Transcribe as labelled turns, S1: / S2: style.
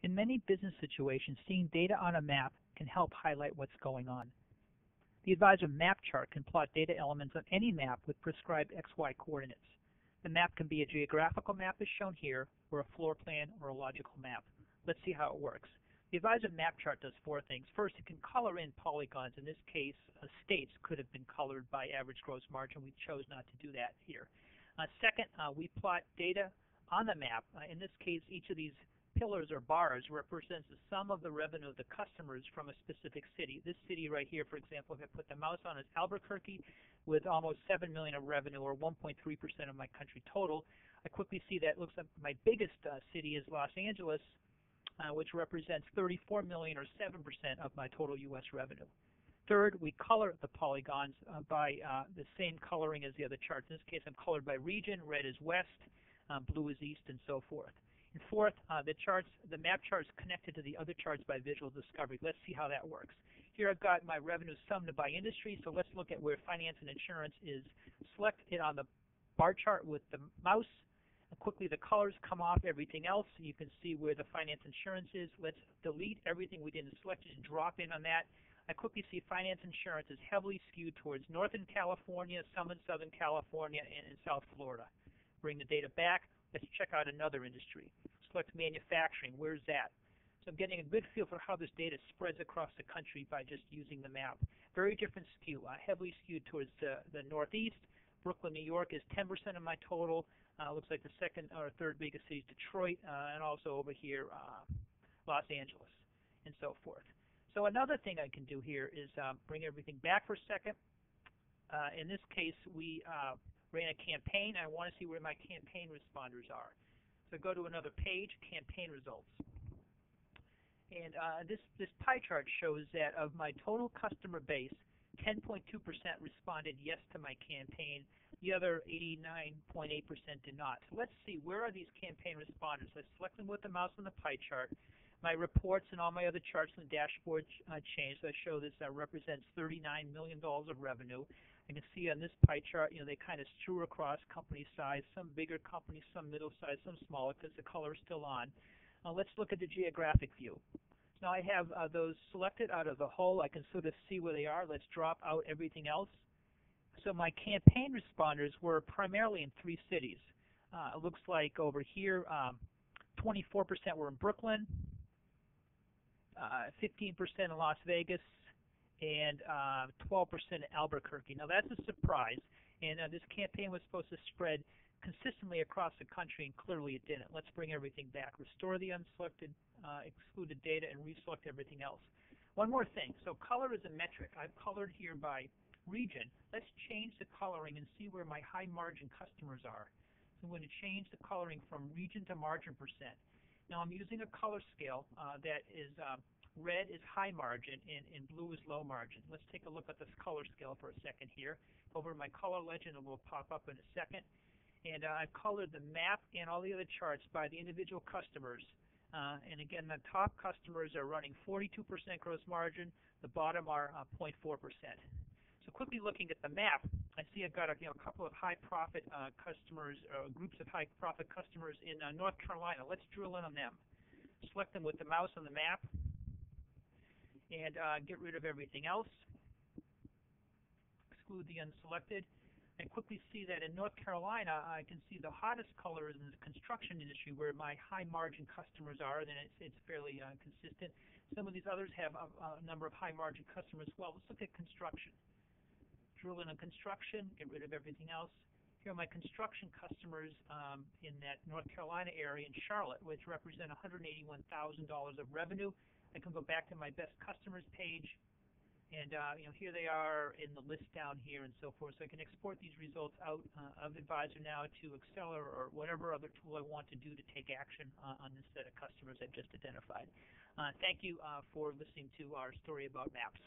S1: In many business situations, seeing data on a map can help highlight what's going on. The Advisor map chart can plot data elements on any map with prescribed XY coordinates. The map can be a geographical map as shown here, or a floor plan or a logical map. Let's see how it works. The Advisor map chart does four things. First, it can color in polygons. In this case, states could have been colored by average gross margin. We chose not to do that here. Second, we plot data on the map. In this case, each of these pillars or bars represents the sum of the revenue of the customers from a specific city. This city right here, for example, if I put the mouse on, is Albuquerque with almost $7 million of revenue, or 1.3% of my country total. I quickly see that looks like my biggest city is Los Angeles, which represents $34 million or 7% of my total U.S. revenue. Third, we color the polygons by the same coloring as the other charts. In this case, I'm colored by region. Red is west, blue is east, and so forth. And fourth, the map chart is connected to the other charts by visual discovery. Let's see how that works. Here I've got my revenue summed by industry, so let's look at where finance and insurance is. Select it on the bar chart with the mouse. And quickly the colors come off everything else, so you can see where the finance insurance is. Let's delete everything we didn't select, just drop in on that. I quickly see finance insurance is heavily skewed towards Northern California, some in Southern California, and in South Florida. Bring the data back. Let's check out another industry. Select manufacturing. Where's that? So I'm getting a good feel for how this data spreads across the country by just using the map. Very different skew. Heavily skewed towards the Northeast. Brooklyn, New York is 10% of my total. Looks like the second or third biggest city is Detroit, and also over here, Los Angeles, and so forth. So another thing I can do here is bring everything back for a second. In this case, we ran a campaign. I want to see where my campaign responders are. So go to another page, campaign results. And this pie chart shows that of my total customer base, 10.2% responded yes to my campaign. The other 89.8% did not. So let's see, where are these campaign responders? I select them with the mouse on the pie chart. My reports and all my other charts in the dashboard change. So I show this represents $39 million of revenue. I can see on this pie chart, they kind of strew across company size, some bigger companies, some middle size, some smaller, because the color is still on. Let's look at the geographic view. Now I have those selected out of the whole. I can sort of see where they are. Let's drop out everything else. So my campaign responders were primarily in three cities. It looks like over here, 24% were in Brooklyn, 15% in Las Vegas, and 12% in Albuquerque. Now that's a surprise, and this campaign was supposed to spread consistently across the country, and clearly it didn't. Let's bring everything back. Restore the unselected, excluded data, and reselect everything else. One more thing. So color is a metric. I've colored here by region. Let's change the coloring and see where my high margin customers are. So I'm going to change the coloring from region to margin percent. Now I'm using a color scale that is red is high margin and blue is low margin. Let's take a look at this color scale for a second here. Over my color legend, it will pop up in a second. And I've colored the map and all the other charts by the individual customers. And again, the top customers are running 42% gross margin. The bottom are 0.4%. So quickly looking at the map, I see I've got a couple of high profit customers, groups of high profit customers in North Carolina. Let's drill in on them. Select them with the mouse on the map and get rid of everything else. Exclude the unselected. And quickly see that in North Carolina, I can see the hottest color is in the construction industry, where my high margin customers are. Then it's fairly consistent. Some of these others have a number of high margin customers as well. Let's look at construction. Drill in on construction, get rid of everything else. Here are my construction customers in that North Carolina area in Charlotte, which represent $181,000 of revenue. I can go back to my best customers page. And here they are in the list down here and so forth. So I can export these results out of Advisor now to Excel or whatever other tool I want to do to take action on this set of customers I've just identified. Thank you for listening to our story about maps.